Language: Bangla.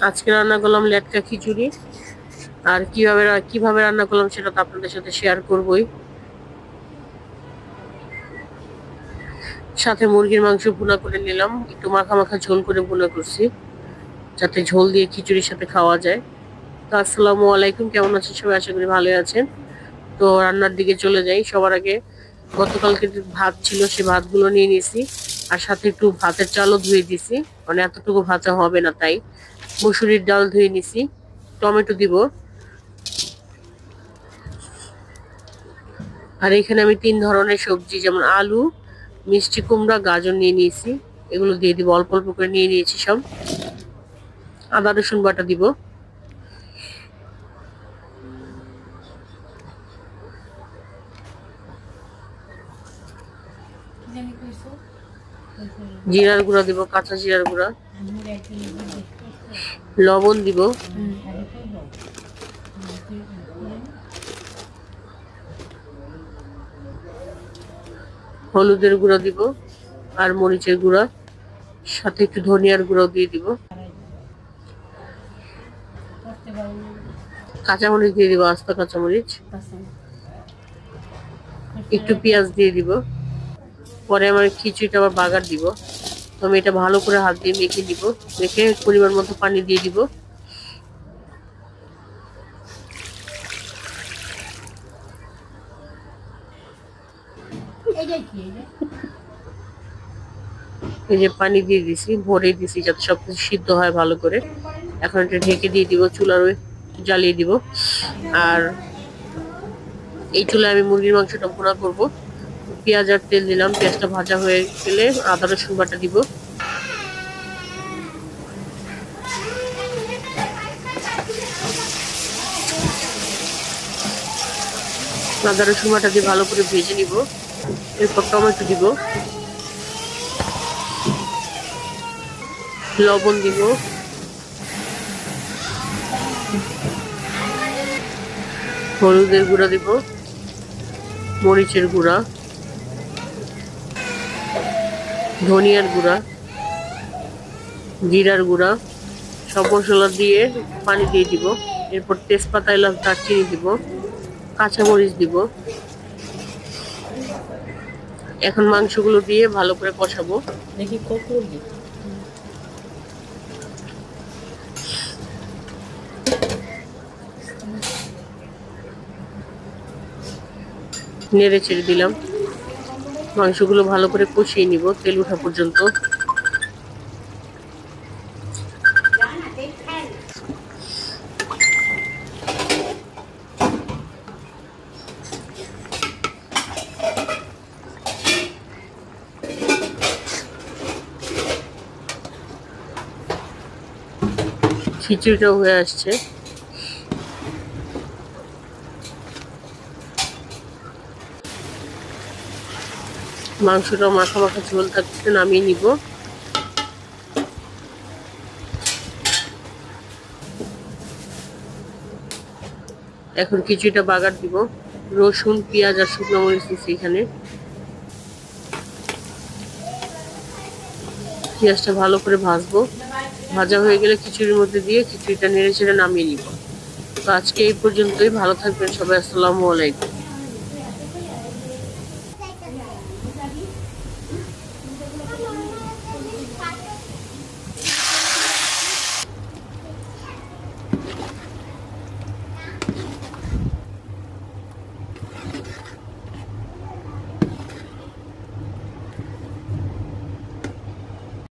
আজকে রান্না করলাম লেটকা খিচুড়ি। আর কিভাবে কিভাবে রান্না করলাম সেটা তো আপনাদের সাথে শেয়ার করবই। সাথে মুরগির মাংস ভুনা করে নিলাম, একটু মাখা মাখা ঝোল করে ভুনা করছি, যাতে ঝোল দিয়ে খিচুড়ির সাথে খাওয়া যায়। তো আসসালামু আলাইকুম, কেমন আছেন সবাই? আশা করি ভালোই আছেন। তো রান্নার দিকে চলে যাই। সবার আগে গতকালকে যে ভাত ছিল সে ভাতগুলো নিয়ে নিয়েছি, আর সাথে একটু ভাতের চালও ধুয়ে দিছি, মানে এতটুকু ভাতে হবে না তাই। মসুরির ডাল ধুয়ে নিছি, টমেটো দিব। আর এখানে আমি 3 ধরনের সবজি, যেমন আলু, মিষ্টি কুমড়া, গাজর নিয়ে নিয়েছি। এগুলো দিয়ে দিব, অল্প অল্প করে নিয়ে নিয়েছি সব। আদা রসুন বাটা দিব। জিরার গুঁড়া দিব, কাঁচা জিরার গুঁড়া। লবণ দিব। হলুদের গুঁড়া দিব আর মরিচের গুঁড়া, সাথে একটু ধনিয়ার গুঁড়াও দিয়ে দিব। কাঁচামরিচ দিয়ে দিব, আস্ত কাঁচামরিচ। একটু পেঁয়াজ দিয়ে দিব। পরে আমার খিচুড়িটা আবার বাগার দিব। তো আমি এটা ভালো করে হাত দিয়ে মেখে দিব। মেখে পরিমাণ মতো পানি দিয়ে দিব। এই যে পানি দিয়ে দিছি, ভরে দিছি যাতে সবকিছু সিদ্ধ হয় ভালো করে। এখন এটা ঢেকে দিয়ে দিব, চুলার জ্বালিয়ে দিব। আর এই চুলায় আমি মুরগির মাংসটা ভুনা করব। পেঁয়াজ আর তেল দিলাম, পেঁয়াজটা ভাজা হয়ে গেলে আদা রসুন বাটা দিব। আদা রসুন বাটা দিয়ে ভালো করে ভেজে নিব। এরপর টমেটো দিব, লবণ দিব, হলুদের গুঁড়া দিব, মরিচের গুঁড়া, ধনিয়ার গুঁড়া, জিরার গুঁড়া, সব মশলা দিয়ে পানি দিয়ে দিব। এরপর তেজপাতা, এলাচ, দারচিনি দিব, কাঁচামরিচ দিব। এখন মাংসগুলো দিয়ে ভালো করে কষাবো। দেখি নেড়ে ছেড়ে দিলাম। মাংসগুলো ভালো করে কষিয়ে নিব তেল ওঠা পর্যন্ত। খিচুড়িটাও হয়ে আসছে। মাংসটা মাখা মাখা ঝোল থাকতে নামিয়ে নিব। এখন খিচুড়িটা বাগার দিব। রসুন, পেঁয়াজ আর শুকনো মরিচ দিচ্ছি এখানে। পেঁয়াজটা ভালো করে ভাজবো। ভাজা হয়ে গেলে খিচুড়ির মধ্যে দিয়ে খিচুড়িটা নেড়ে চেড়ে নামিয়ে নিব। তো আজকে এই পর্যন্তই। ভালো থাকবেন সবাই। আসসালামু আলাইকুম।